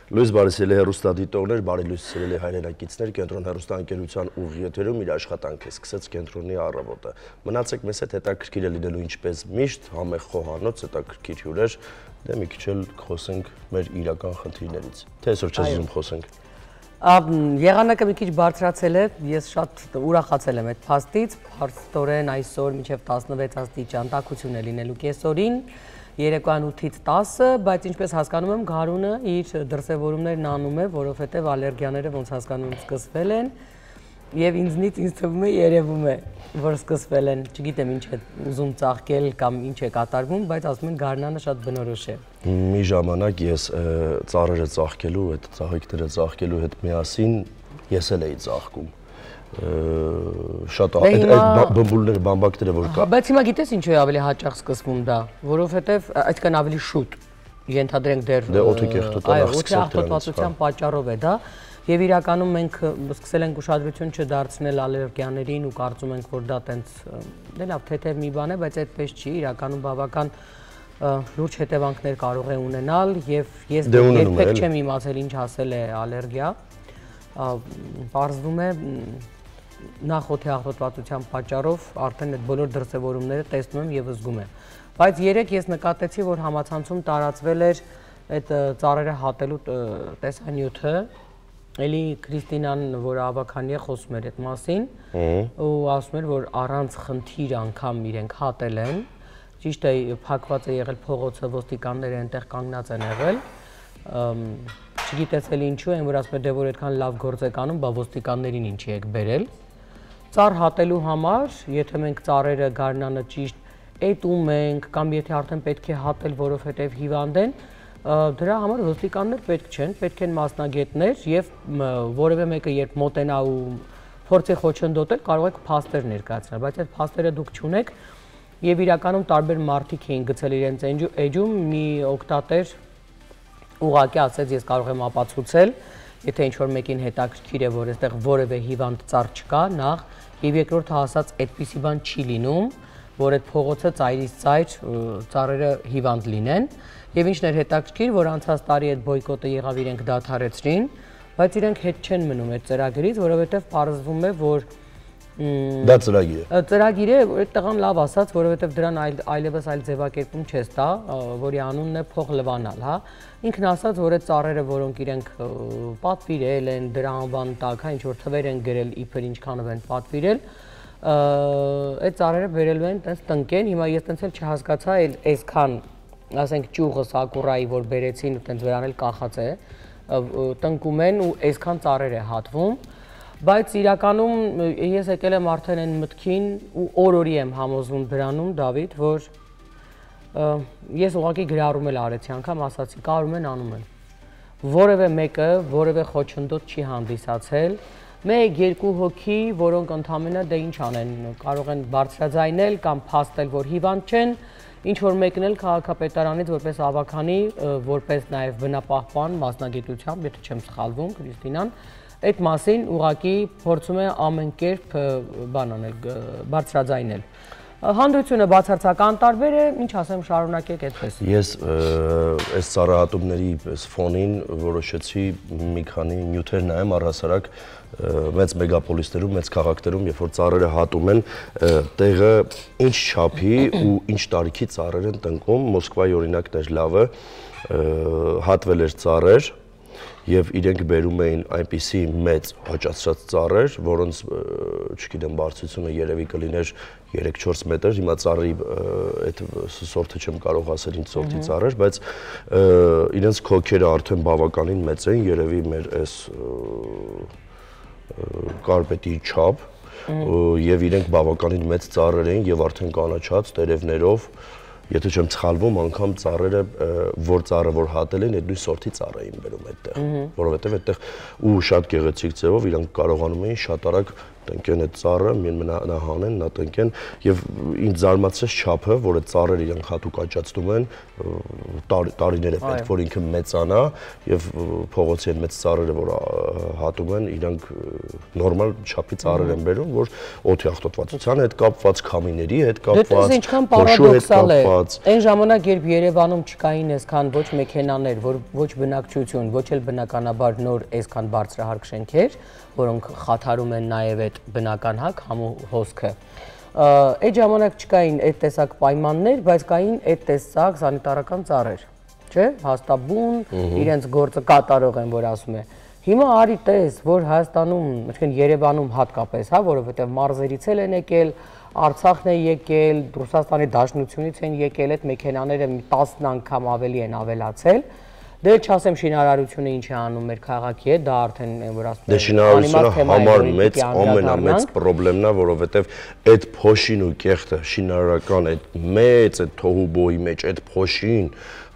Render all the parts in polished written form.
Լույս Բարիսելի հեռուստադիտողներ, բարի լույս սիրելի հայրենակիցներ, Կենտրոն հեռուստաընկերության ուղիղ եթերում իր աշխատանքը սկսեց Կենտրոնի առավոտը։ Մնացեք մեզ հետ, հետաքրքիր է լինելու ինչպես միշտ, համեղ խոհանոց, հետաքրքիր հյուրեր, դե մի քիչ էլ խոսենք մեր իրական խնդիրներից։ Թե այսօր չես ուզում խոսենք։ Եղանակը մի քիչ բարձրացել է, ես շատ ուրախացել եմ այդ փաստից, փաստորեն այսօր մինչև 16 աստիճան տաքություն է լինելու կեսօրին, երեկոյան 8-ից 10, բայց ինչպես հասկանում եմ, գարունը իր դրսևորումներն անում է, որովհետև ալերգիաները ոնց հասկանում եմ սկսվել են, եւ ինձ թվում է երևում է, որ սկսվել են, չգիտեմ ինչ է ուզում ծաղկել կամ ինչ է կատարվում, բայց ասում են գարնանը շատ բնորոշ է։ Մի ժամանակ ես ծառերը ծաղկելու, այդ ծաղիկները ծաղկելու հետ միասին ես էլ էի ծաղկում։ Շատ այդ բմբուլները, բամբակները որ կա։ Բայց հիմա գիտես ինչու է ավելի հաճախ սկսվում դա, որովհետև այսքան ավելի շուտ ենթադրենք դեռ օդի աղտոտվածության պատճառով է դա, եւ իրականում մենք սկսել ենք ուշադրություն չդարձնել ալերգիաներին ու կարծում ենք, որ դա տենց դե լավ թեթև մի բան է, բայց այդպես չի, իրականում բավական լուրջ հետևանքներ կարող է ունենալ եւ ես երբեք չեմ իմացել ինչ ասել է ալերգիա, պարզվում է նախ օդի աղտոտվածության պատճառով արդեն այդ բոլոր դրսևորումները տեսնում եմ եւ զգում եմ, բայց երեք ես նկատեցի, որ համացանցում տարածվել էր այդ ծառերը հատելու տեսանյութը, էլի Քրիստինան, որ ավականի է, խոսում էր այդ մասին ու ասում էր, որ առանց խնդիր անգամ իրենք հատել են, ճիշտ է փակված է եղել փողոցը, ոստիկանները այնտեղ կանգնած են եղել, չգիտեցել ինչու են, որ ասում է դե որ այդքան լավ գործ եք անում, բա ոստիկաններին ինչի եք բերել, ծառ հատելու համար, եթե մենք ծառերը գարնանը ճիշտ էտում ենք կամ եթե արդեն պետք է հատել, որովհետև հիվանդ են, դրա համար ոստիկաններ պետք չեն, պետք են մասնագետներ եւ որևէ մեկը երբ մոտենա ու փորձի խոչընդոտել, կարող եք փաստեր ներկայացնել, բայց այդ փաստերը դուք չունեք եւ իրականում տարբեր մարդիկ էին գցել իրենց էջում, մի օգտատեր ուղղակի ասեց, ես կարող եմ ապացուցել, եթե ինչ-որ մեկին հետաքրքիր է, որ այստեղ որևէ հիվանդ ծառ չկա, նախ եւ երկրորդը ասած այդպիսի բան չի լինում, որ այդ փողոցը ծայրից ծայր ծառերը հիվանդ լինեն եւ ինչն էր հետաքրքիր, որ անցած տարի այդ բոյկոտը եղավ իրենք դադարեցրին, բայց իրենք հետ չեն մնում այդ ծրագրից, որովհետեւ պարզվում է, որ դա ծրագիր է։ Ծրագիր է, այդ տղան լավ ասաց, որովհետև դրան այլևս այլ ձևակերպում չես տա, որի անունն է փող լվանալ, հա։ Ինքն ասաց, որ այդ ծառերը, որոնք իրենք պատվիրել են, դրա անվան տակ, հա, ինչ որ թվեր են գրել, իբր ինչքանով են պատվիրել, այդ ծառերը բերելու են տենց տնկեն, հիմա ես տենց էլ չհասկացա, այսքան, ասենք ճյուղը սակուրայի, որ բերեցին ու տենց վրան էլ կախած է, տնկում են ու այսքան ծառեր է հատվում, բայց իրականում ես եկել եմ արդեն այն մտքին ու օր-օրի եմ համոզվում դրանում, Դավիթ, որ ես ուղղակի գրառում էլ արեցի անգամ, ասացի, կարում են անում են, որևէ մեկը, որևէ խոչընդոտ չի հանդիսացել, մեկ-երկու հոգի, որոնք ընդամենը դե ինչ անեն, կարող են բարձրաձայնել կամ փաստել, որ հիվանդ չեն, ինչ որ մեկն էլ քաղաքապետարանից որպես ավականի, որպես նաև բնապահպան մասնագիտությամբ, եթե չեմ սխալվում, Քրիստինան, այդ մասին ուղղակի փորձում է ամեն կերպ բան անել, բարձրաձայնել։ Հանդրությունը բացարձական տարբեր է, ինչ ասեմ, շարունակեք այդպես։ Ես այս ծառահատումների ֆոնին որոշեցի մի քանի նյութեր նայեմ առհասարակ մեծ մեգապոլիսներում, մեծ քաղաքներում, երբ որ ծառերը հատում են, տեղը ինչ չափի ու ինչ տարիքի ծառեր են տնկում, Մոսկվայի օրինակն էր լավը, հատվել էր ծառեր եւ իրենք բերում էին այնպիսի մեծ հաճացած ծառեր, որոնց, չգիտեմ, բարձրությունը երևի կլիներ 3-4 մետր, հիմա ծառի այդ սորտը չեմ կարող ասել ինչ սորտի ծառ էր, բայց իրենց քոքերը արդեն բավականին մեծ են, երևի մեր այս կարպետի չափ եւ իրենք բավականին մեծ ծառեր էին եւ արդեն կանաչած տերևներով, եթե չեմ սխալվում, անգամ ծառերը, որ ծառը որ հատել են, այդ նույն սորտի ծառ էին բերում այդտեղ, որովհետև այդտեղ ու շատ գեղեցիկ ձևով իրանք կարողանում էին շատ արագ տնկեն այդ ծառը, նա հանեն, նա տնկեն եւ ինձ զարմացրեց չափը, որ այդ ծառերը իրանք հատուկ աճացնում են, տարիներ է պետք որ ինքը մեծանա եւ փողոցի այն մեծ ծառերը որ հատում են, իրանք նորմալ չափի ծառեր են բերում, որ օդի աղտոտվածության հետ կապված, քամիների հետ կապված, փոշու հետ կապված։ Այն ժամանակ երբ Երևանում չկային այսքան ոչ մեքենաներ, ոչ բնակչություն, ոչ էլ բնականաբար նոր այսքան բարձրահարկ շենքեր, որոնք խաթարում են նաև այդ բնական համու հոսքը։ Այդ ժամանակ չկային այդ տեսակ պայմաններ, բայց կային այդ տեսակ սանիտարական ծառեր, չէ՞, հաստաբուն, իրենց գործը կատարող են, որ ասում է։ Հիմա արի տես, որ Հայաստանում, այսինքն Երևանում հատկապես, հա, որովհետև մարզերից են եկել, Արցախն է եկել, Ռուսաստանի Դաշնությունից են եկել, այդ մեքենաները 10 անգամ ավելի են ավելացել։ Դե չասեմ շինարարությունը ինչ է անում մեր քաղաքի հետ, դա արդեն որ ասում եմ, շինարարությունը համար մեծ ամենամեծ խնդիրն է, որովհետև այդ փոշին ու կեղտը շինարարական այդ մեծ այդ թոհուբոյի մեջ այդ փոշին,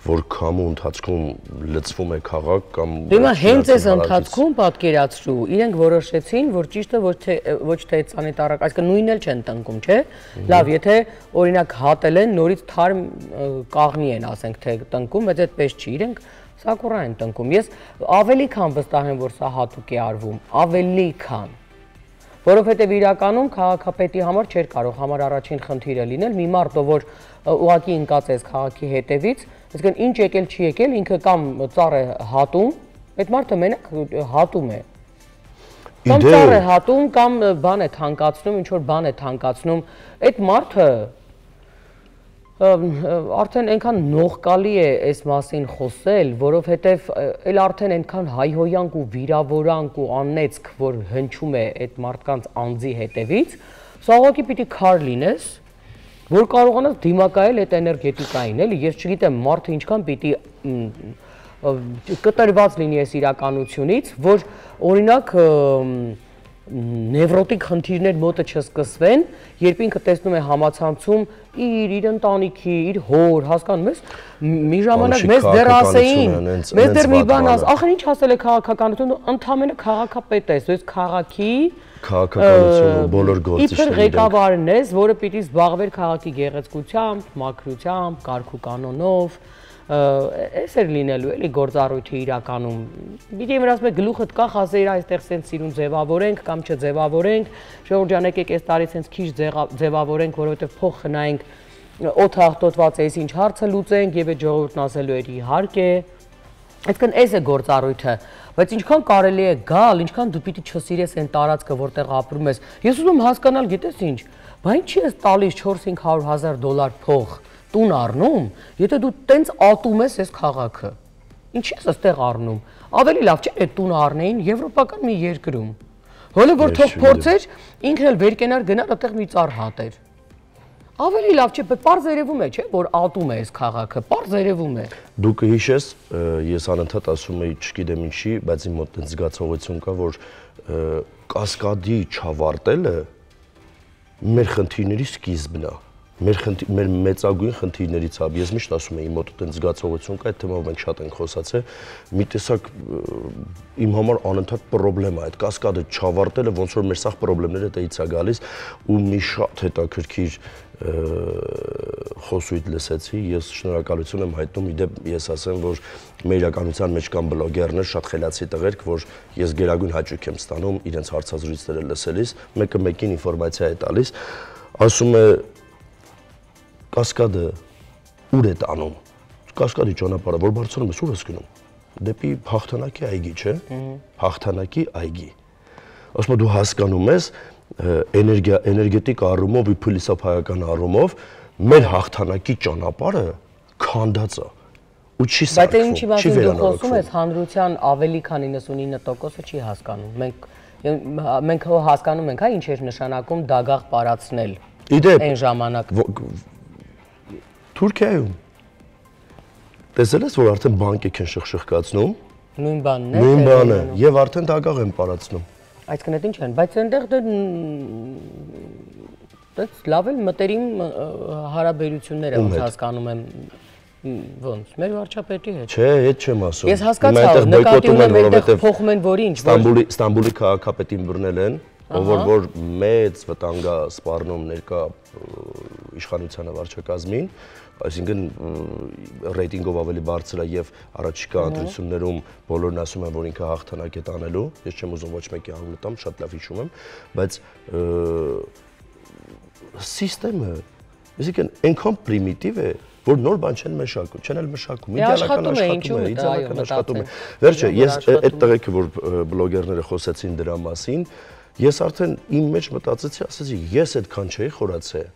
որ քամու ընթացքում լցվում է քաղաք կամ Հիմա հենց այս ընթացքում պատկերացրու, իրենք որոշեցին, որ ճիշտը ոչ թե սանիտարական, այսինքն նույնն էլ չեն տնկում, չէ՞։ Լավ, եթե օրինակ հատել են, նորից թարմ կաղնի են, ասենք թե տնկում, բայց այդպես չի, իրենք սակուրա են տնկում։ Ես ավելի քան վստահ եմ, որ սա հատուկ է արվում, ավելի քան։ Որովհետև իրականում քաղաքապետի համար չէր կարող համար առաջին խնդիրը լինել, մի մարդ, որ ուղղակի ընկած է քաղաքի հետևից, այսինքն ինչ եկել չի եկել, ինքը կամ ծառ է հատում, այդ մարդը մենակ հատում է։ Կամ ծառ է հատում, կամ բան է թանկացնում, ինչ որ բան է թանկացնում, այդ մարդը արդեն այնքան նողկալի է այս մասին խոսել, որովհետև էլ արդեն այնքան հայհոյանք ու վիրավորանք ու անեծք, որ հնչում է այդ մարդկանց անձի հետևից, սա ուղղակի պիտի քար լինես, որ կարողանաս դիմակայել այդ էներգետիկային, էլի, ես չգիտեմ, մարդը ինչքան պիտի կտրված լինի այս իրականությունից, որ օրինակ նևրոտիկ խնդիրներ մոտը չսկսվեն, երբ ինքը տեսնում է համացանցում իր ընտանիքի, իր հոր, հասկանում ես, մի ժամանակ մեզ դեռ ասեին, մեզ դեռ մի բան ախր ինչ ասել է քաղաքականությունը, ընդամենը քաղաքապետ ես, ես քաղաքի քաղաքականությունը բոլոր գործիչները իբր ղեկավարն ես, որը պիտի զբաղվեր քաղաքի գեղեցկությամբ, մաքրությամբ, կարգ ու կանոնով, այս էր լինելու էլի գործառույթի իրականում։ Պիտի որ ասում եք գլուխդ կախ, ասեիր այստեղ սենց սիրուն ձևավորենք կամ չձևավորենք, Ժողովրդյան եկեք այս տարի սենց քիչ ձևավորենք, որովհետև փող խնայենք, օդը աղտոտված է, ինչ հարցը լուծենք եւ այդ ժողովուրդն ասելու էր իհարկե։ Այսինքն այս է գործառույթը, բայց ինչքան կարելի է գալ, ինչքան դու պիտի չսիրես այն տարածքը, որտեղ ապրում ես։ Ես ուզում հասկանալ, գիտես ինչ, բա ինչի ես տալիս 400-500,000 փող տուն առնում, եթե դու տենց ատում ես այս քաղաքը, ինչի ես այստեղ առնում, ավելի լավ չէ այդ տունը առնեին եվրոպական մի երկրում, հոլը որ թող փորձեր, ինքն էլ վեր կենար գնար այդտեղ մի ծառ հատեր, ավելի լավ չէ, պարզ երևում է, չէ, որ ատում է այս քաղաքը, պարզ երևում է։ Դու կհիշես, ես անընդհատ ասում էի, չգիտեմ ինչի, բայց իմ մոտ տենց զգացողություն կա, որ կասկադի չավարտելը մեր խնդիրների սկիզբն է։ Մեր մեծագույն խնդիրներից է, ես միշտ ասում եմ իմ մոտ այդպես զգացողություն կա, այդ թեմայով մենք շատ ենք խոսացել, մի տեսակ իմ համար անընդհատ խնդրեմ է, այդ կասկադը չավարտելը ոնց որ մեր սաղ խնդիրները դից է գալիս ու մի շատ հետաքրքիր խոսույթ լսեցի, ես շնորհակալություն եմ հայտնում, իդեպ ես ասեմ, որ մեր իրականության մեջ կան բլոգերներ, շատ խելացի տղերք, որ ես գերագույն հաճույք եմ ստանում իրենց հարցազրույցները լսելիս, մեկը մեկին ինֆորմացիա է տալիս, ասում է կասկադը ուր է տանում, կասկադի ճանապարհը, որ բարձրանում ես, ուր ես գնում, դեպի հաղթանակի այգի, չէ, հաղթանակի այգի, ասում դու հասկանում ես էներգետիկ առումով, փիլիսոփայական առումով, մեր հաղթանակի ճանապարհը քանդած է, ու չի սարքվում, չի վերանորոգվում։ Բայց ինչի մասին դու խոսում ես, հանրության ավելի քան 99%-ը չի հասկանում, մենք հասկանում ենք, հա, ինչ էր նշանակում դագաղ պարացնել այն ժամանակ։ Թուրքիայում տեսել ես, որ արդեն բանկիկ են շխշխկացնում, նույն բանն է, նույն բանը, եւ արդեն դագաղ են պարացնում։ Այսինքն այդ ինչ են, բայց այնտեղ դե լավ էլ մտերիմ հարաբերություններ եմ հասկանում եմ ոնց, մեր վարչապետի հետ։ Չէ, այդ չեմ ասում։ Ես հասկացա, նկատի ունեմ այնտեղ փոխում են որ ինչ, Ստամբուլի քաղաքապետին բռնել են, ով որ մեծ վտանգ է սպառնում ներկա իշխանությանը վարչակազմին, այսինքն ռեյտինգով ավելի բարձր է եւ առաջիկա ընտրություններում բոլորն ասում են, որ ինքը հաղթանակ է տանելու, ես չեմ ուզում ոչ մեկի անունը տամ, շատ լավ հիշում եմ, բայց սիստեմը, այսինքն այնքան պրիմիտիվ է, որ նոր բան չեն մշակում, չեն էլ մշակում, իդեալական աշխատում է։ Վերջը, ես այդ տղեկը, որ բլոգերները խոսեցին դրա մասին, ես արդեն իմ մեջ մտածեցի, ասեցի, ես այդքան չէի խորացել,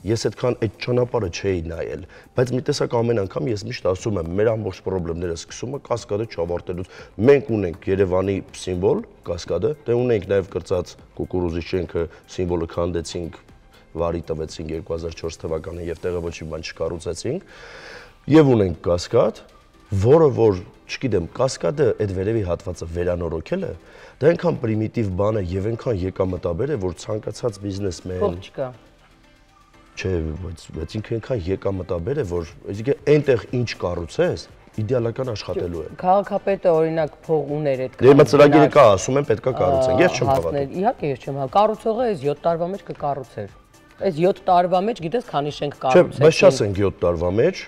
ես այդքան այդ ճանապարհը չէի նայել, բայց մի տեսակ ամեն անգամ ես միշտ ասում եմ, մեր ամբողջ խնդիրները սկսումը Կասկադը չավարտելուց։ Մենք ունենք Երևանի սիմվոլ Կասկադը, դե ունենք նաև կրծած կուկուրուզի շենքը, սիմվոլը քանդեցինք, վարի տվեցինք 2004 թվականին եւ տեղը ոչինչ բան չկառուցեցինք, եւ ունենք Կասկադ, որը որ, չգիտեմ, Կասկադը այդ վերևի հատվածը վերանորոգելը, դա այնքան պրիմիտիվ բան է եւ այնքան եկամտաբեր է, որ ցանկացած բիզնեսմեն փող չկա։ Չէ, բայց ինքը այնքան եկամտաբեր է, որ այսինքն այնտեղ ինչ կառուցես, իդեալական աշխատելու է։ Քաղաքապետը օրինակ փող ուներ այդ Դե հիմա ծրագիրը կա, ասում են պետքա կառուցեն։ Ես չեմ հավատում։ Իհարկե ես չեմ հավատում։ Կառուցողը այս 7 տարվա մեջ կկառուցեր։ Այս 7 տարվա մեջ գիտես քանի շենք կառուցեցին։ Չէ, բայց չասենք 7 տարվա մեջ,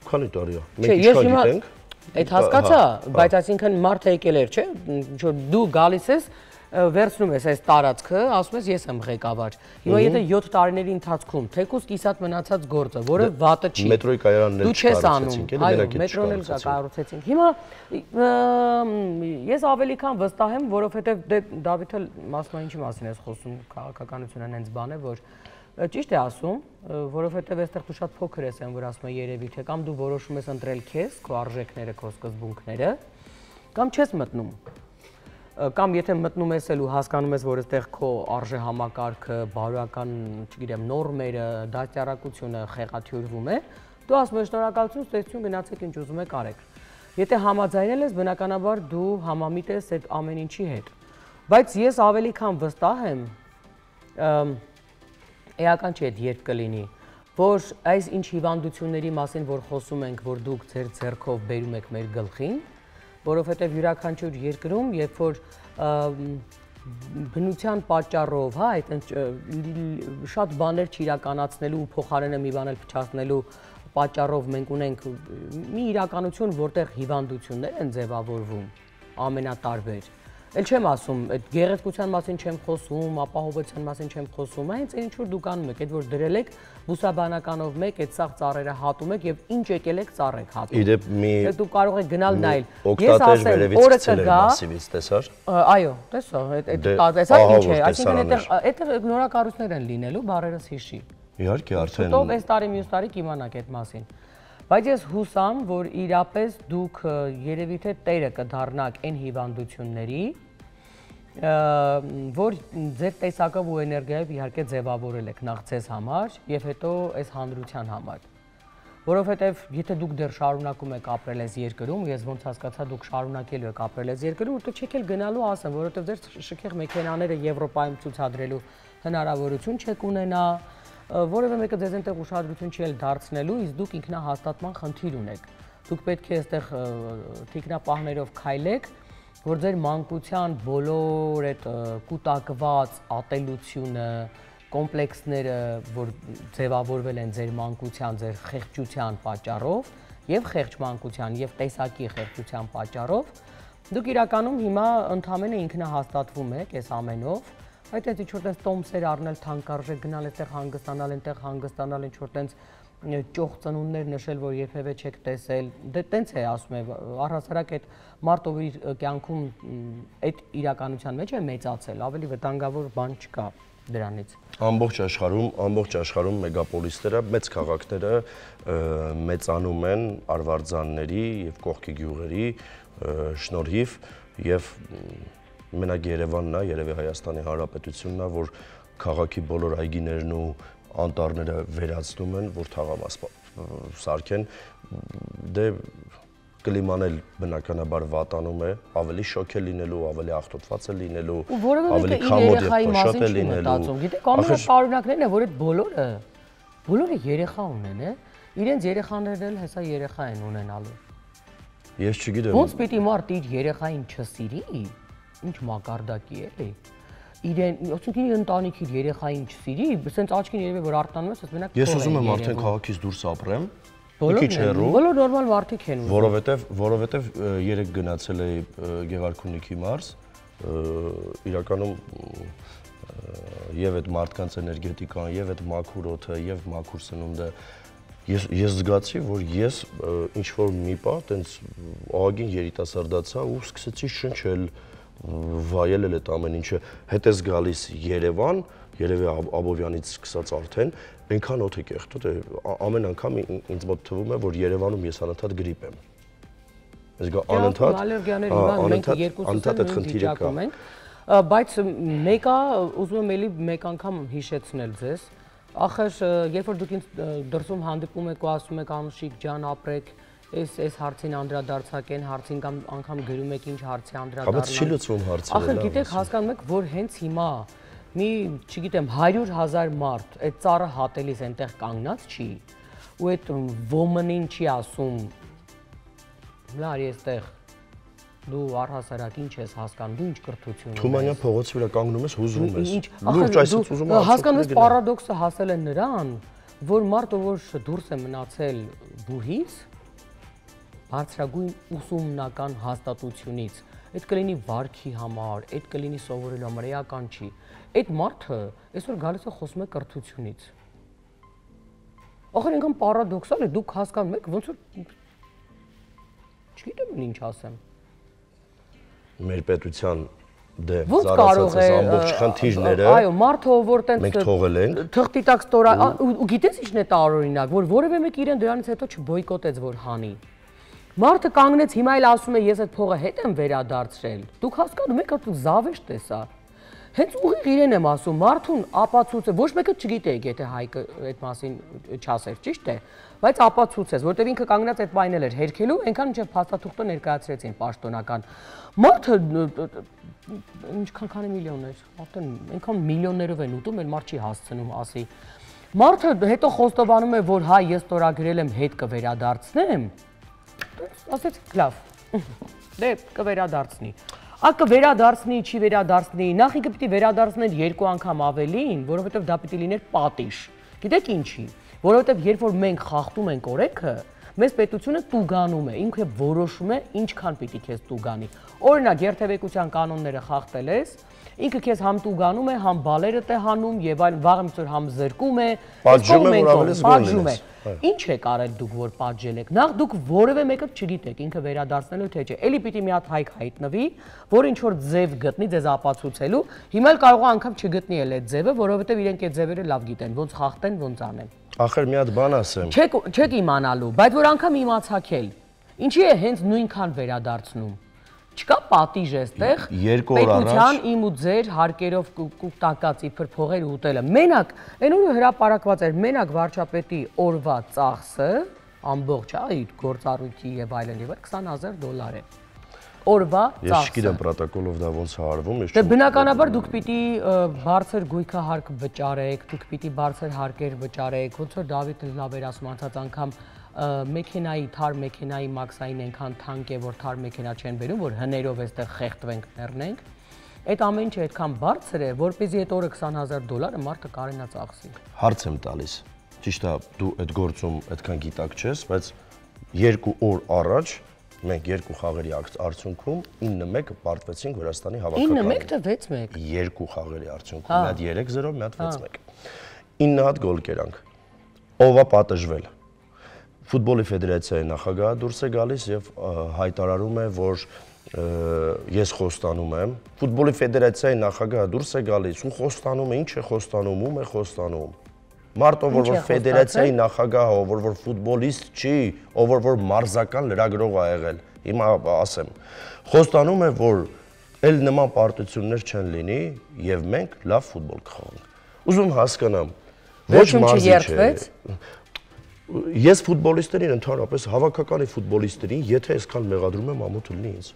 քանի տարի է։ Մենք ինչքան գիտենք։ Այդ հասկացա, բայց այսինքն մարդը եկել էր, չէ՞, որ դու գալիս ես վերցնում ես այս տարածքը, ասում ես ես եմ ղեկավար։ Հիմա եթե 7 տարիների ընթացքում թեկուզ կիսատ մնացած գործը, որը վատը չի։ Մետրոյի կայարանն էլ չկառուցեցինք, այո, մետրոն էլ կառուցեցինք։ Հիմա ես ավելի քան վստահ եմ, որովհետև դե Դավիթը մասնային ինչի մասին ես խոսում, քաղաքականությունը հենց բան է, որ ճիշտ է ասում, որովհետև այստեղ դու շատ փոքր ես են, որ ասում եմ երևի թե կամ դու որոշում ես ընտրել քեզ, քո արժեքները, քո սկզբունքները, կամ չես մտնում։ Կամ եթե մտնում ես ու հասկանում ես, որ այստեղ քո արժե համակարգը, բարոյական, չգիտեմ, նորմերը, դաստիարակությունը խեղաթյուրվում է, դու ասում ես շնորհակալություն, ստեցություն, գնացեք ինչ ուզում եք արեք։ Եթե համաձայնել ես, բնականաբար դու համամիտ ես այդ ամեն ինչի հետ։ Բայց ես ավելի քան վստահ եմ, էական չէ, երբ կլինի, որ այս ինչ հիվանդությունների մասին, որ խոսում ենք, որ դուք ձեր ձեռքով բերում եք մեր գլխին, որովհետև յուրաքանչյուր երկրում, երբ որ բնության պատճառով, հա, այդ շատ բաներ չիրականացնելու ու փոխարենը մի բան էլ փչացնելու պատճառով մենք ունենք մի իրականություն, որտեղ հիվանդություններ են ձևավորվում ամենատարբեր։ Էլ չեմ ասում, այդ գեղեցկության մասին չեմ խոսում, ապահովության մասին չեմ խոսում, հենց այն ինչ որ դուք անում եք, այդ որ դրել եք բուսաբանականով մեկ այդ սաղ ծառերը հատում եք եւ ինչ եկել եք ծառ եք հատում։ Իդեպ մի դուք կարող եք գնալ նայել։ Օկտատեր վերևից ցելեր մասիվից տեսար։ Այո, տեսա, այդ ինչ է, այսինքն այդտեղ նորակառույցներ են լինելու, բարերս հիշի։ Իհարկե, արդեն Հետո այս տարի մյուս տարի կիմանաք այդ մասին։ Բայց ես հուսամ, որ իրապես դուք երևի թե տերը կդառնաք այն հիվանդությունների, որ ձեր տեսակով ու էներգիայով իհարկե ձևավորել եք նախ ձեզ համար եւ հետո այս հանրության համար։ Որովհետեւ եթե դուք դեռ շարունակում եք ապրել այս երկրում, ես ոնց հասկացա դուք շարունակելու եք ապրել այս երկրում, որտեղ չեք էլ գնալու ասեմ, որովհետեւ ձեր շքեղ մեքենաները Եվրոպայում ցուցադրելու հնարավորություն չեք ունենա, որևէ մեկը ձեզ այնտեղ ուշադրություն չի էլ դարձնելու, իսկ դուք ինքնահաստատման խնդիր ունեք։ Դուք պետք է այստեղ թիկնապահներով քայլեք, որ ձեր մանկության բոլոր այդ կուտակված ատելությունը, կոմպլեքսները, որ ձևավորվել են ձեր մանկության, ձեր խեղճության պատճառով, եւ խեղճ մանկության, եւ տեսակի խեղճության պատճառով, դուք իրականում հիմա ընդհանրապես ինքնահաստատվում եք այս ամենով, այդ ինչ որ տես տոմսեր առնել, թանկարժեք գնալ այդտեղ հանգստանալ, այնտեղ հանգստանալ, ինչ որ տես ճոխ ծնունդներ նշել, որ երբևէ չեք տեսել, դե տենց է ասում եմ, առհասարակ այդ մարդ ով իր կյանքում այդ իրականության մեջ է մեծացել, ավելի վտանգավոր բան չկա դրանից։ Ամբողջ աշխարհում մեգապոլիսները, մեծ քաղաքները մեծանում են արվարձանների եւ կողքի գյուղերի շնորհիվ եւ մենակ Երևանն է, երևի Հայաստանի Հանրապետությունն է, որ քաղաքի բոլոր այգիներն ու անտառները վերացնում են, որ թաղամաս սարքեն, դե կլիման էլ բնականաբար վատանում է, ավելի շոկ է լինելու, ավելի աղտոտված է լինելու, ավելի քամոտ եւ փոշոտ է լինելու։ Գիտեք, ամենապարունակներն է, որ այդ բոլորը երեխա ունեն, իրենց երեխաներն էլ հեսա երեխա են ունենալու։ Ես չգիտեմ։ Ոնց պիտի մարդ իր երեխային չսիրի, ինչ մակարդակի էլի։ իրեն, ասենք իր ընտանիքի երեխային չսիրի, ասենց աչքին երևի որ արտանում ես, ասես մենակ Ես ուզում եմ արդեն քաղաքից դուրս ապրեմ։ Բոլոր նորմալ մարդիկ են ուզում։ Որովհետև երեք գնացել էի Գեղարքունիքի մարզ, իրականում եւ այդ մարդկանց էներգետիկան, եւ այդ մաքուր օդը, եւ մաքուր սնունդը ես զգացի, որ ես ինչ որ մի պահ տենց ահագին երիտասարդացա ու սկսեցի շնչել, վայելել այդ ամեն ինչը, հետ ես գալիս Երևան, երևի Աբովյանից սկսած արդեն, այնքան օդ է կեղտոտ, ամեն անգամ ինձ մոտ թվում է, որ Երևանում ես անընդհատ գրիպ եմ։ Ես գա անընդհատ այդ խնդիրը կա։ Բայց մեկը ուզում եմ էլի մեկ անգամ հիշեցնել ձեզ, ախր երբ որ դուք ինձ դրսում հանդիպում եք ու ասում եք Անուշիկ ջան ապրեք, այս հարցին անդրադարձակ են, հարցին կամ անգամ գրում եք ինչ հարցի անդրադառնալ։ Բայց չի լուծվում հարցը։ Ախր գիտեք, հասկանում եք, որ հենց հիմա մի, չգիտեմ, 100,000 մարդ այդ ծառը հատելիս այնտեղ կանգնած չի ու այդ ոմնին չի ասում լար էստեղ դու առհասարակ ինչ ես հասկանում, դու ինչ կրթություն ունես։ Թումանյան փողոցի վրա կանգնում ես, հուզվում ես։ Լուրջ այսպես ուզում ես հասկանում ես պարադոքսը հասել է նրան, որ մարդը որ դուրս է մնացել բուհից, բարձրագույն ուսումնական հաստատությունից, այդ կլինի վարքի համար, այդ կլինի սովորելու համար, էական չի։ Այդ մարդը այսօր գալիս է խոսում է կրթությունից։ Ախր այնքան պարադոքսալ է, դուք հասկանում եք, ոնց որ չգիտեմ ինչ ասեմ։ Մեր պետության դեմ ոնց կարող է ամբողջ խնդիրները այո մարդը որ տենց մենք թողել ենք թղթի տակ ստորա ու գիտես ինչն է տարօրինակ որ որևէ մեկ իրեն դրանից հետո չբոյկոտեց որ հանի մարդը կանգնեց հիմա էլ ասում է ես այդ փողը հետ եմ վերադարձրել դուք հասկանում եք որ զավեշտ է սա հենց ուղիղ իրեն եմ ասում մարդուն ապացույց է ոչ մեկը չգիտեիք եթե Հայկը այդ մասին չասեր ճիշտ է բայց ապացույց է որտեվ ինքը կանգնած այդ պայնել էր հերքելու այնքան մինչև փաստաթուղթը ներկայացրեցին պաշտոնական մարդը ինչքան քանի միլիոն էր արդեն այնքան միլիոններով են ուտում էլ մարդ չի հասցնում ասի մարդը հետո խոստովանում է որ հայ ես ստորագրել եմ հետ կվերադարձնեմ ասեց լավ դե կվերադարձնի կվերադարձնի, չի վերադարձնի, նախ ինքը պիտի վերադարձներ 2 անգամ ավելին, որովհետև դա պիտի լիներ պատիժ։ Գիտեք ինչի, որովհետև երբ որ մենք խախտում ենք օրենքը, մեզ պետությունը տուգանում է, ինքը որոշում է ինչքան պիտի քեզ տուգանի։ Օրինակ, երթևեկության կանոնները խախտել ես, ինքը քեզ համ տուգանում է, համ բալերդ է հանում եւ այլն, վաղը միշտ համ զրկում է, պատժում է, Ինչ եք արել դուք որ պատժել եք։ Նախ դուք որևէ մեկը չգիտեք ինքը վերադարձնելու թե չէ։ Էլի պիտի մի հատ հայք հայտնվի, որ ինչ որ ձև գտնի ձեզ ապացուցելու։ Հիմա էլ կարող է անգամ չգտնի էլ այդ ձևը, որովհետև իրենք այդ ձևերը լավ գիտեն, ոնց խախտեն, ոնց անեն։ Ախր մի հատ բան ասեմ։ Չեք իմանալու, բայց որ անգամ իմացաք էլ։ Ինչի է հենց նույնքան վերադարձնում։ Չկա պատիժ էստեղ պետության իմ ու ձեր հարկերով կուտակած իբր փողեր ուտելը։ Մենակ, այն օրը հրապարակված էր մենակ վարչապետի օրվա ծախսը, ամբողջ այդ գործառույթի եւ այլն եւ $20,000 է։ Օրվա ծախսը։ Ես չգիտեմ պրոտոկոլով դա ոնց է արվում, ես չգիտեմ։ Դե բնականաբար դուք պիտի բարձր գույքահարկ վճարեք, դուք պիտի բարձր հարկեր վճարեք, ոնց որ Դավիթը լավ էր ասում անցած անգամ մեքենայի թար մեքենայի մաքսային այնքան թանկ է որ թար մեքենա չեն բերում որ հներով այստեղ խեղդվենք մեռնենք այդ ամեն ինչը այդքան բարձր է որպեսզի այդ օրը $20,000 մարդը կարենա ծախսի հարց եմ տալիս ճիշտ է դու այդ գործում այդքան գիտակ չես բայց 2 օր առաջ մենք 2 խաղերի արդյունքում 9-1 պարտվեցինք Վրաստանի հավաքականին 9-1 թե 6-1 2 խաղերի արդյունքում մի հատ 3-0 մի հատ 6-1 9 հատ գոլ կերանք ով է պատժվել Ֆուտբոլի ֆեդերացիայի նախագահը դուրս է գալիս եւ հայտարարում է, որ ես խոստանում եմ։ Ֆուտբոլի ֆեդերացիայի նախագահը դուրս է գալիս ու խոստանում է, ինչ է խոստանում, ում է խոստանում։ Մարդը, որ ֆեդերացիայի նախագահը, որ ֆուտբոլիստ չի, ով որ մարզական լրագրող ա եղել։ Հիմա ասեմ, խոստանում է, որ ել նման պարտություններ չեն լինի եւ մենք լավ ֆուտբոլ կխաղանք։ Ուզում հասկանամ, ոչ մարզիչ է։ Ես ֆուտբոլիստերին ընդհանրապես հավաքականի ֆուտբոլիստերին, եթե այսքան մեղադրում եմ, ամոթ լինի ինձ։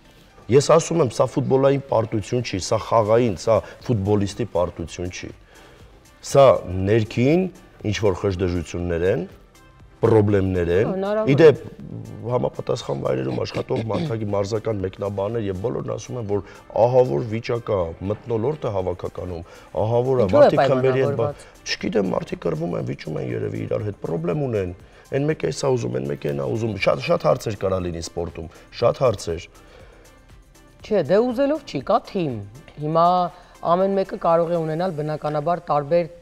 Ես ասում եմ, սա ֆուտբոլային պարտություն չի, սա խաղային, սա ֆուտբոլիստի պարտություն չի։ Սա ներքին ինչ որ խժդժություններ են, պրոբլեմներ են։ Իդեպ համապատասխան վայրերում աշխատող մարզական մեկնաբաններ եւ բոլորն ասում են, որ ահա որ վիճակ է, մթնոլորտ է հավաքականում, ահա որ մարդիկ խմբերի հետ, չգիտեմ, մարդիկ կռվում են, վիճում են երևի իրար հետ, պրոբլեմ ունեն։ Այն մեկը էսա ուզում, այն մեկը այնա ուզում։ Շատ հարցեր կարա լինի սպորտում, շատ հարցեր։ Չէ, դե ուզելով չի, կա թիմ։ Հիմա ամեն մեկը կարող է ունենալ բնականաբար տարբեր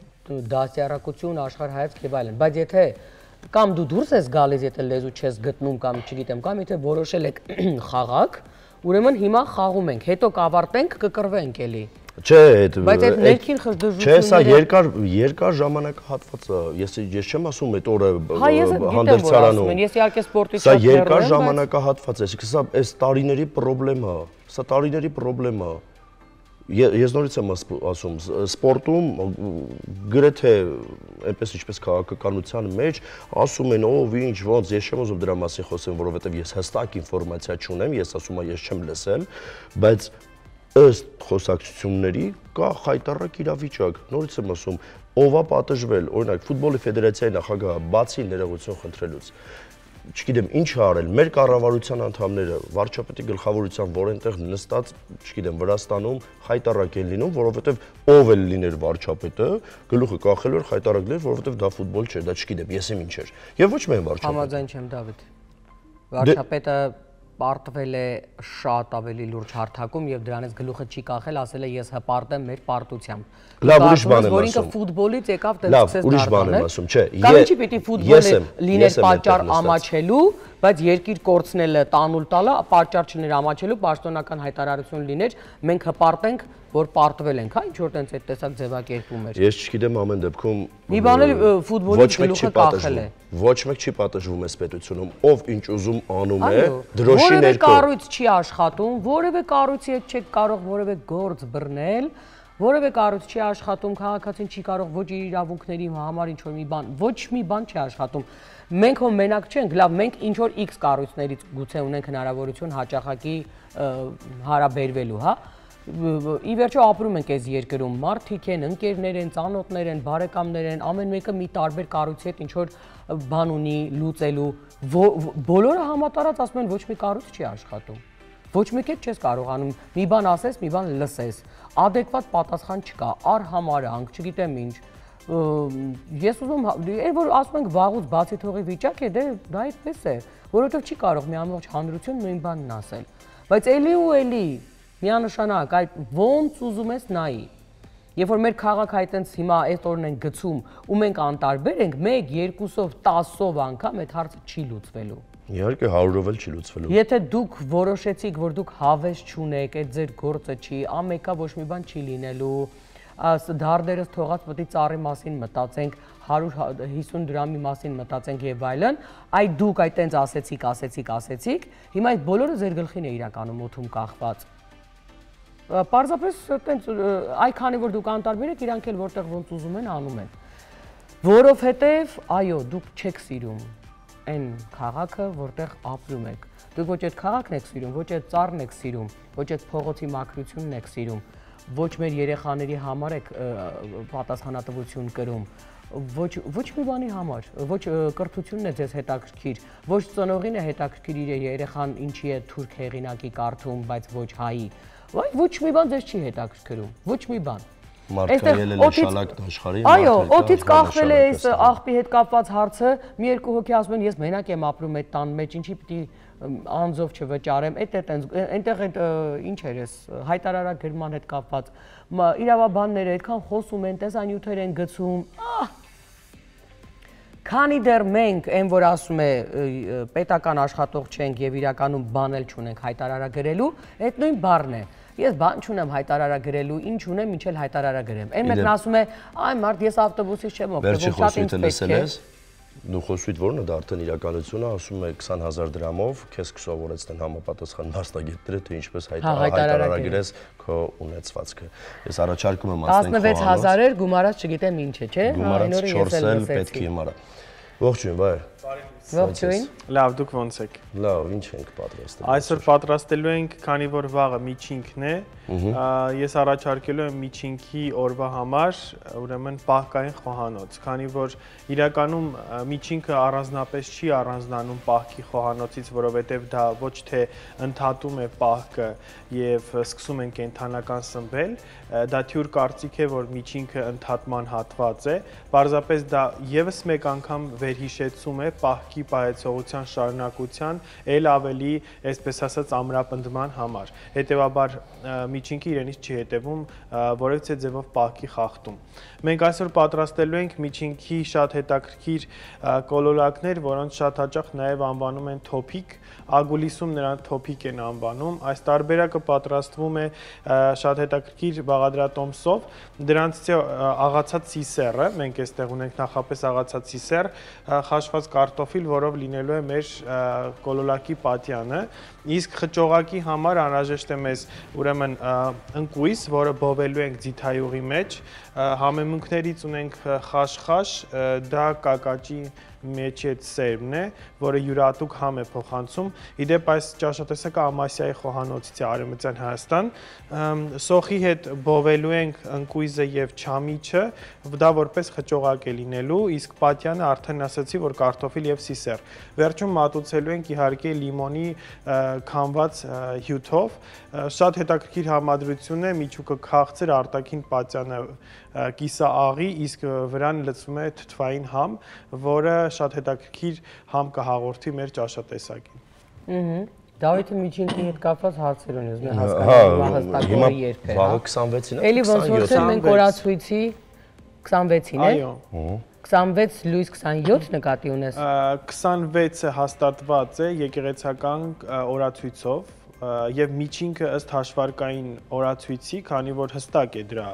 դասյարակություն, աշխարհայացք եւ այլն, բայց եթե կամ դու դուրս ես գալիս, եթե լեզու չես գտնում կամ չգիտեմ, կամ եթե որոշել եք խաղակ, ուրեմն հիմա խաղում ենք, հետո կավարտենք, կկռվենք էլի։ Չէ, բայց այդ ներքին խժդժությունները։ Չէ, սա երկար ժամանակահատված է։ Ես չեմ ասում այդ օրը հանդերձարանում։ Ես իհարկե սպորտից Սա երկար ժամանակահատված է, սա այս տարիների խնդրեմ է, սա տարիների խնդրեմ է։ Ես նորից եմ ասում, սպորտում գրեթե այնպես ինչպես քաղաքականության մեջ ասում են, ով ինչ ոնց, ես չեմ ուզում դրա մասին խոսեմ, որովհետև ես հստակ ինֆորմացիա չունեմ, ես ասում եմ, ես չեմ լսել, բայց ըստ խոսակցությունների կա խայտառակ իրավիճակ, նորից եմ ասում, ով է պատժվել, օրինակ ֆուտբոլի ֆեդերացիայի նախագահը բացի ներողություն խնդրելուց չգիտեմ ինչ է արել, մեր կառավարության անդամները վարչապետի գլխավորությամբ որ այնտեղ նստած, չգիտեմ, Վրաստանում խայտառակ են լինում, որովհետև ով էլ լիներ վարչապետը, գլուխը կախելու էր խայտառակ լիներ, որովհետև դա ֆուտբոլ չէ, դա չգիտեմ, ես եմ ինչ էր։ Եվ ոչ միայն վարչապետը։ Համաձայն չեմ, Դավիթ։ Վարչապետը պարտվել է շատ ավելի լուրջ հարթակում եւ դրանից գլուխը չի կախել, ասել է ես հպարտեմ մեր պարտությամբ։ Լավ, ուրիշ բան եմ որ ինքը ֆուտբոլից եկավ դες լավ, ուրիշ բան եմ ասում, չէ։ Կամ ինչի պիտի ֆուտբոլը լիներ պատճառ ամաչելու, բայց երկիր կորցնելը, տանուլ տալը պատճառ չներ ամաչելու, պաշտոնական հայտարարություն լիներ, մենք հպարտենք, որ պարտվել ենք, հա, ինչ որ տենց այդ տեսակ ձևակերպում էր։ Ես չգիտեմ ամեն դեպքում մի բան էլ ֆուտբոլի գլուխը կախել է։ Ոչ մեկ չի պատժվում այս պետությունում, ով ինչ ուզում անում է, դրոշի Որևէ ներքո։ կառույց չի աշխատում, որևէ կառույցի հետ չեք կարող որևէ գործ բռնել, որևէ կառույց չի աշխատում, քաղաքացին չի կարող ոչ իր իրավունքների համար ինչ որ մի բան, ոչ մի բան չի աշխատում։ Մենք հո մենակ չենք, լավ, մենք ինչ որ X կառույցներից գուցե ունենք հնարավորություն հաճախակի հարաբերվելու, հա։ Ի վերջո ապրում ենք այս երկրում, մարդիկ են, ընկերներ են, ծանոթներ են, բարեկամներ են, ամեն մեկը մի տարբեր կառույցի հետ ինչ որ բան ունի լուծելու, բոլորը համատարած ասում են ոչ մի կառույց չի աշխատում, ոչ մեկ էլ չես կարողանում, մի բան ասես, մի բան լսես, adekvat պատասխան չկա, արհամարանք, չգիտեմ ինչ, ես ուզում, որ ասում ենք վաղուց բացի թողի վիճակ է, դա այդպես է, որովհետև չի կարող մի ամբողջ հանրություն նույն բանն ասել, բայց էլի ու էլի միանշանակ, այդ ոնց ուզում ես նայի, երբ որ մեր քաղաքը այտենց հիմա այս օրն են գցում ու մենք անտարբեր ենք, 1, 2-ով, 10-ով անգամ այդ հարցը չի լուծվելու։ Իհարկե 100-ով էլ չի լուծվելու։ Եթե դուք որոշեցիք, որ դուք հավես չունեք, այդ ձեր գործը չի, ամեկա ոչ մի բան չի լինելու, դարդերս թողած պետք է ծառի մասին մտածենք, 150 դրամի մասին մտածենք եւ այլն, այ դուք այտենց ասեցիք, հիմա այդ բոլորը ձեր գլխին է իրականում օդում կախված։ Պարզապես տենց այքանի որ դուք անտարբեր եք, իրանք էլ որտեղ ոնց ուզում են անում են։ Որովհետև, այո, դուք չեք սիրում այն քաղաքը, որտեղ ապրում եք։ Դուք ոչ այդ քաղաքն եք սիրում, ոչ այդ ծառն եք սիրում, ոչ այդ փողոցի մաքրությունն եք սիրում, ոչ մեր երեխաների համար եք պատասխանատվություն կրում, ոչ մի բանի համար, ոչ կրթությունն է ձեզ հետաքրքիր, ոչ ծնողին է հետաքրքիր իր երեխան ինչի է թուրք հեղինակի կարդում, բայց ոչ հայի։ Ոչ մի բան ձեզ չի հետաքրքրում, ոչ մի բան։ Մարդկայել է շալակն աշխարհի, այո, օդից կախվել է այս աղբի հետ կապված հարցը, մի երկու հոգի ասում են ես մենակ եմ ապրում այդ տան մեջ, ինչի պիտի անձով չվճարեմ, այնտեղ ինչ էր էս հայտարարագրման հետ կապված, իրավաբանները այդքան խոսում են, տեսանյութեր են գցում, քանի դեռ մենք այն որ ասում է պետական աշխատող չենք եւ իրականում բան էլ չունենք հայտարարագրելու, այդ նույն բառն է։ Ես բան չունեմ հայտարարագրելու, ինչ ունեմ, ինչ էլ հայտարարագրեմ։ Այն մեկն ասում է, այ մարդ ես ավտոբուսից չեմ օգտվում, շատ ինձ պետք է։ Դու խոսույթ որն է դա արդեն իրականությունը, ասում է 20000 դրամով քեզ կսովորեցնեն համապատասխան մասնագետները, թե ինչպես հայտարարագրես քո ունեցվածքը։ Ես առաջարկում եմ ասենք 16000 էր, գումարած չգիտեմ ինչ է, չէ՞։ Գումարած 4 էլ պետք է իմարա։ Ողջույն, բայ։ Ողջույն։ Լավ, դուք ոնց եք։ Լավ, ինչ ենք պատրաստել։ Այսօր պատրաստելու ենք, քանի որ վաղը միջինքն է, ես առաջարկելու եմ միջինքի օրվա համար, ուրեմն պահքային խոհանոց, քանի որ իրականում միջինքը առանձնապես չի առանձնանում պահքի խոհանոցից, որովհետև դա ոչ թե ընդհատում է պահքը եւ սկսում են կենդանական սնվել, դա թյուր կարծիք է, որ միջինքը ընդհատման հատված է, պարզապես դա եւս մեկ անգամ վերհիշեցում է պահքի պահեցողության շարունակության էլ ավելի, այսպես ասած, ամրապնդման համար։ Հետևաբար միջինքը իրենից չի հետևում որևէ ձևով պահքի խախտում։ Մենք այսօր պատրաստելու ենք միջինքի շատ հետաքրքիր կոլորակներ, որոնց շատ հաճախ նաև անվանում են թոփիկ, ագուլիսում նրան թոփիկ են անվանում։ Այս տարբերակը պատրաստվում է շատ հետաքրքիր բաղադրատոմսով, դրանից է աղացած սիսեռը, մենք այստեղ ունենք նախապես աղացած սիսեռ, խաշված կարտոֆիլ, որով լինելու է մեր կոլորակի պատյանը, իսկ խճողակի համար անհրաժեշտ է մեզ ուրեմն ընկույզ, որը բովելու ենք ձիթայուղի մեջ, համեմունքներից ունենք խաշ, դա կակաճի մեջ այդ սերմն է, որը յուրահատուկ համ է փոխանցում։ Իդեպ այս ճաշատեսակը Ամասիայի խոհանոցից է, Արևմտյան Հայաստան։ Սոխի հետ բովելու ենք ընկույզը եւ չամիչը, դա որպես խճողակ է լինելու, իսկ պատյանը արդեն ասացի, որ կարտոֆիլ եւ սիսեռ։ Վերջում մատուցելու ենք իհարկե լիմոնի քամված հյութով։ Շատ հետաքրքիր համադրություն է, միջուկը քաղցր, արտաքին պատյանը կիսաաղի, իսկ վրան լցվում է թթվային համ, որը շատ հետաքրքիր համ կհաղորդի մեր ճաշատեսակին։ Դավիթը միջինքի հետ կապված հարցեր ունի, ուզում եմ հասկանալ հստակորը երբ է։ Վաղը 26-ին է։ Էլի ոնց որ մենք օրացույցի 26-ին է։ Այո։ 26 լույս 27 նկատի ունես։ 26-ը հաստատված է եկեղեցական օրացույցով եւ միջինքը ըստ հաշվարկային օրացույցի, քանի որ հստակ է դրա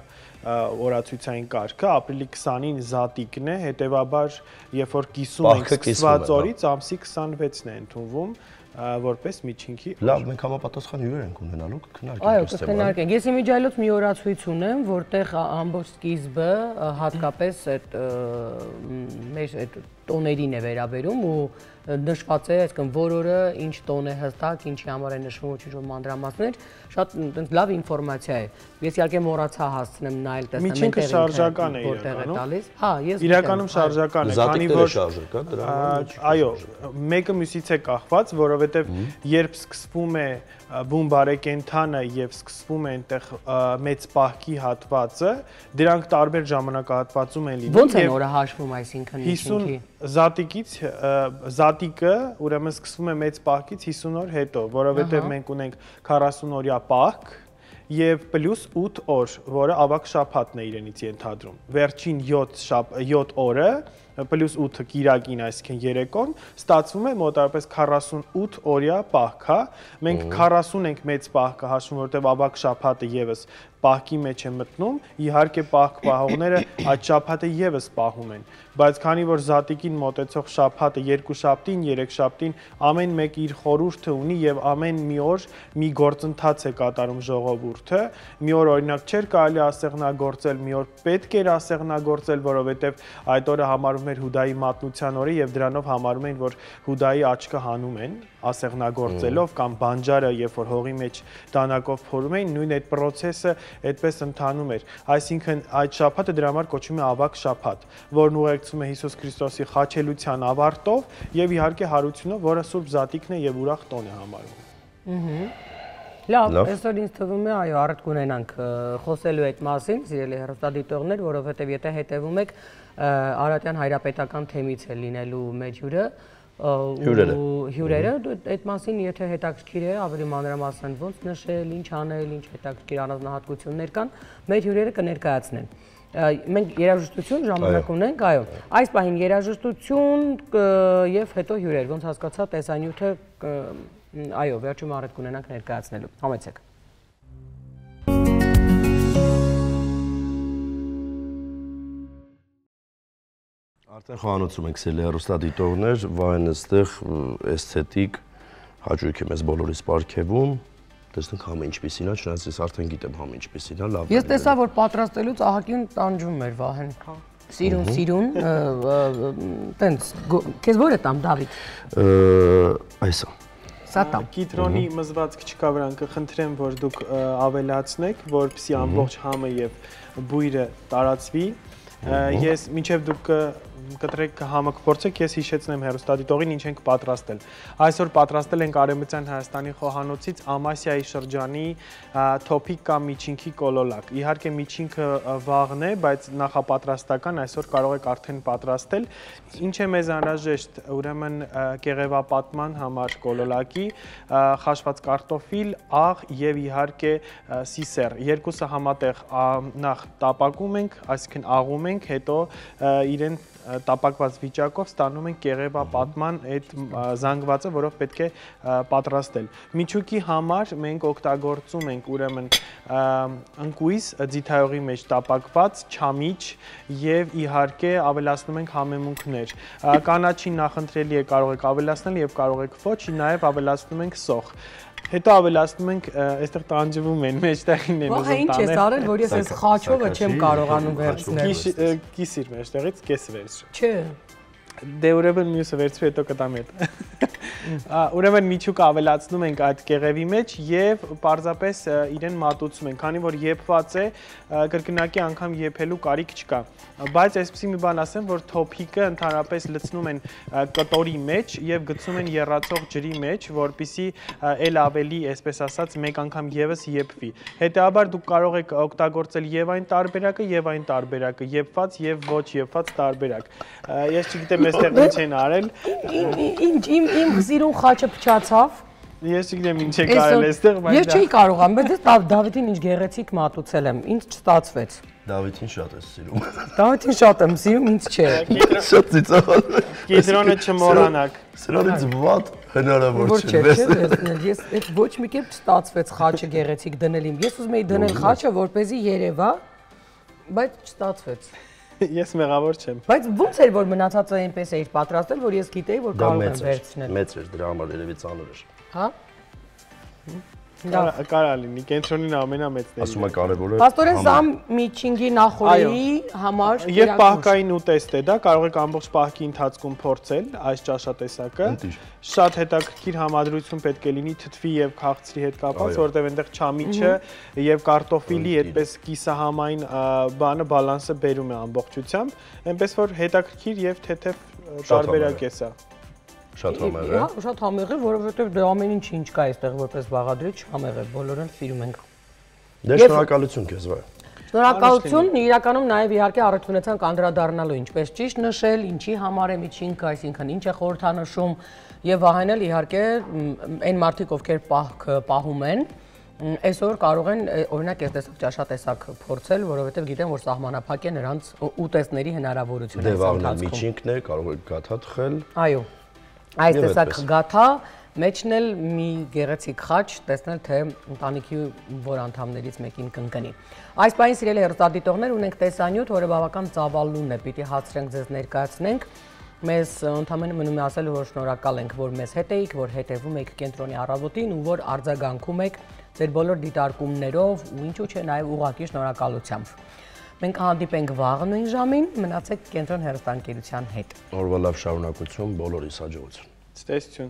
օրացույցային կարգը, ապրիլի 20-ին զատիկն է, հետեւաբար երբ որ կիսում ենք սկսված օրից ամսի 26-ն է ընդունվում որպես միջինքի։ Լավ, մենք համապատասխան հյուրեր ենք ունենալու, կքննարկենք։ Այո, կքննարկենք։ Ես իմիջիայլոց մի օրացույց ունեմ, որտեղ ամբողջ սկիզբը հատկապես այդ մեր այդ տոներին է վերաբերում ու նշված է, այսինքն որ օրը ինչ տոն է հստակ, ինչի համար է նշվում ու ինչ-որ մանրամասներ, շատ լավ ինֆորմացիա է։ Ես իհարկե մոռացա հասցնեմ նայել տեսնել միջինքը շարժական է իրականում։ Հա, ես իրականում շարժական է, քանի որ շարժական, դրա այո, մեկը մյուսից է կախված, որովհետև երբ սկսվում է բուն բարեկենդանը եւ սկսվում է այնտեղ մեծ պահքի հատվածը, դրանք տարբեր ժամանակահատվածում են լինում։ Ոնց են օրը հաշվում, այսինքն միջինքի։ Զատիկից զատիկը ուրեմն սկսվում է մեծ պահքից 50 օր հետո, որովհետև մենք ունենք 40 օրյա պահք եւ պլյուս 8 օր, որը ավագ շաբաթն է իրենից ենթադրում։ Վերջին 7 օրը պլյուս 8-ը կիրակին, այսինքն երեկոն, ստացվում է մոտավորապես 48 օրյա պահք, հա։ Մենք 40 ենք մեծ պահքը հաշվում, որովհետև ավագ շաբաթը եւս պահքի մեջ է մտնում, իհարկե պահք պահողները այդ շաբաթը եւս պահում են, բայց քանի որ զատիկին մոտեցող շաբաթը 2 շաբթին, 3 շաբթին ամեն մեկ իր խորհուրդը ունի եւ ամեն մի օր մի գործընթաց է կատարում ժողովուրդը, մի օր օրինակ չէր կարելի ասեղնագործել, մի օր պետք էր ասեղնագործել, որովհետեւ այդ օրը համարվում էր Հուդայի մատնության օրը եւ դրանով համարում են, որ Հուդայի աչքը հանում են ասեղնագործելով կամ բանջարը, երբ որ հողի մեջ դանակով փորում էին, նույն այդ process-ը այդպես ընթանում էր։ Այսինքն այդ շաբաթը դրա համար կոչվում է ավագ շաբաթ, որն ուղեկցում է Հիսուս Քրիստոսի խաչելության ավարտով եւ իհարկե հարությունով, որը Սուրբ Զատիկն է եւ ուրախ տոն է համարվում։ Լավ, այսօր ինձ թվում է, այո, առիթ կունենանք խոսելու այդ մասին, սիրելի հեռուստադիտողներ, որովհետեւ եթե հետևում եք Արարատյան հայրապետական թեմից է լինելու մեր հյուրերը, այդ մասին եթե հետաքրքիր է, ավելի մանրամասն ոնց նշել, ինչ անել, ինչ հետաքրքիր առանձնահատկություններ կան, մեր հյուրերը կներկայացնեն։ Մենք երաժշտություն ժամանակ ունենք, այո, այս պահին երաժշտություն եւ հետո հյուրեր, ոնց հասկացա, տեսանյութը, այո, վերջում առիթ կունենանք ներկայացնելու։ Համեցեք։ Արդեն խոհանոցում ենք սիրելի հեռուստադիտողներ, Վահեն այստեղ էսթետիկ հաճույք է մեզ բոլորիս պարգևում, տեսնենք համը ինչպիսին է, չնայած ես արդեն գիտեմ համը ինչպիսին է, լավ։ Ես տեսա, որ պատրաստելուց ահագին տանջում էր Վահեն։ Սիրուն, տենց, քեզ ո՞րը տամ, Դավիթ։ Այսա։ Սա տամ։ Կիտրոնի մզվածք չկա վրան, կխնդրեմ, որ դուք ավելացնեք, որպեսզի ամբողջ համը եւ բույրը տարածվի։ Ես մինչեւ դուք կտրեք համը կփորձեք, ես հիշեցնեմ հեռուստադիտողին ինչ ենք պատրաստել։ Այսօր պատրաստել ենք Արևմտյան Հայաստանի խոհանոցից Ամասիայի շրջանի թոփիկ կամ միջինքի կոլոլակ։ Իհարկե միջինքը վաղն է, բայց նախապատրաստական այսօր կարող եք արդեն պատրաստել։ Ինչ է մեզ անհրաժեշտ, ուրեմն կեղևապատման համար կոլոլակի, խաշված կարտոֆիլ, աղ եւ իհարկե սիսեր։ Երկուսը համատեղ նախ տապակում ենք, այսինքն աղում ենք, հետո իրեն տապակված վիճակով ստանում ենք կեղևապատման այդ զանգվածը, որով պետք է պատրաստել։ Միջուկի համար մենք օգտագործում ենք ուրեմն ընկույզ ձիթայողի մեջ տապակված, չամիչ եւ իհարկե ավելացնում ենք համեմունքներ։ Կանաչին նախընտրելի է կարող եք ավելացնել եւ կարող եք ոչ, նաեւ ավելացնում ենք սոխ։ Հետո ավելացնում ենք, այստեղ տանջվում են, մեջտեղին են ուզում տանել։ Ինչ ես արել, որ ես այս խաչովը չեմ կարողանում վերցնել։ Կիսիր մեջտեղից, կես վերցրու։ Չէ։ Դե ուրեմն մյուսը վերցրու, հետո կտամ հետ։ Ուրեմն միջուկը ավելացնում ենք այդ կեղևի մեջ եւ պարզապես իրեն մատուցում ենք, քանի որ եփված է, կրկնակի անգամ եփելու կարիք չկա։ Բայց այսպեսի մի բան ասեմ, որ թոփիկը ընդհանրապես լցնում են կտորի մեջ եւ գցում են եռացող ջրի մեջ, որպիսի ել ավելի, այսպես ասած, մեկ անգամ եւս եփվի։ Հետեւաբար դուք կարող եք օգտագործել եւ այն տարբերակը, եւ այն տարբերակը, եփված եւ ոչ եփված տարբերակ։ Ես չգիտեմ այստեղ ինչ են արել։ Իմ սիրուն խաչը փչացավ։ Ես չգիտեմ ինչ եք արել այստեղ, բայց ես չի կարողանում, բայց Դավիթին ինչ գեղեցիկ մատուցել եմ, ինձ չստացվեց։ Դավիթին շատ ես սիրում։ Դավիթին շատ եմ սիրում, ինձ չէ։ Շատ ծիծաղ։ Կիտրոնը չմոռանաք։ Սրանից վատ հնարավոր չէ։ Ես այդ ոչ մի կերպ չստացվեց խաչը գեղեցիկ դնել իմ։ Ես ուզում էի դնել խաչը, որպեսզի երևա, բայց չստացվեց։ Ես մեղավոր չեմ։ Բայց ո՞նց էր որ մնացածը այնպես էր պատրաստել, որ ես գիտեի, որ կարող եմ վերցնել։ Մեծ էր, դրա համար երևի ծանր էր։ Հա։ Կարա լինի, կենտրոնին ամենամեծն է։ Ասում եմ կարևորը։ Պաստորեն սա միջինգի նախորեի համար եւ պահկային ուտեստ է դա, կարող եք ամբողջ պահքի ընթացքում փորձել այս ճաշատեսակը։ Շատ հետաքրքիր համադրություն պետք է լինի թթվի եւ քաղցրի հետ կապված, որտեղ այնտեղ չամիչը եւ կարտոֆիլի այդպես կիսահամային բանը բալանսը բերում է ամբողջությամբ, այնպես որ հետաքրքիր եւ թեթև տարբերակ է սա։ Շատ համեղ է։ Հա, շատ համեղ է, որովհետև դե ամեն ինչ կա այստեղ որպես բաղադրիչ, համեղ է, բոլորը սիրում ենք։ Դե շնորհակալություն քեզ, վայ։ Շնորհակալություն, իրականում նաև իհարկե առողջունեցանք անդրադառնալու, ինչպես ճիշտ նշել, ինչի համար է միջինքը, այսինքն ինչ է խորհրդանշում եւ վահանել իհարկե այն մարդիկ, ովքեր պահում են, այսօր կարող են օրինակ այս տեսակ ճաշատեսակ փորձել, որովհետև գիտեն, որ սահմանափակ է նրանց ուտեստների հնարավորությունը։ Դե վաղն միջինքն է, կարող եք գաթա թխել։ Այո։ Այս տեսակ գաթա, մեջն էլ մի գեղեցիկ խաչ, տեսնել թե ընտանիքի որ անդամներից մեկին կընկնի։ Այս պահին սիրելի հեռուստադիտողներ ունենք տեսանյութ, որը բավական ծավալուն է, պիտի հացրենք ձեզ ներկայացնենք։ Մեզ ընդհանրապես մնում է ասել, որ շնորհակալ ենք, որ մեզ հետ էիք, որ հետևում եք կենտրոնի առավոտին ու որ արձագանքում եք ձեր բոլոր դիտարկումներով ու ինչու՞ չէ նաև ուղղակի շնորհակալությամբ։ Մենք հանդիպենք վաղը նույն ժամին, մնացեք կենտրոն հեռուստաընկերության հետ։ Օրվա լավ շարունակություն, բոլորիս հաջողություն։ Ցտեսություն։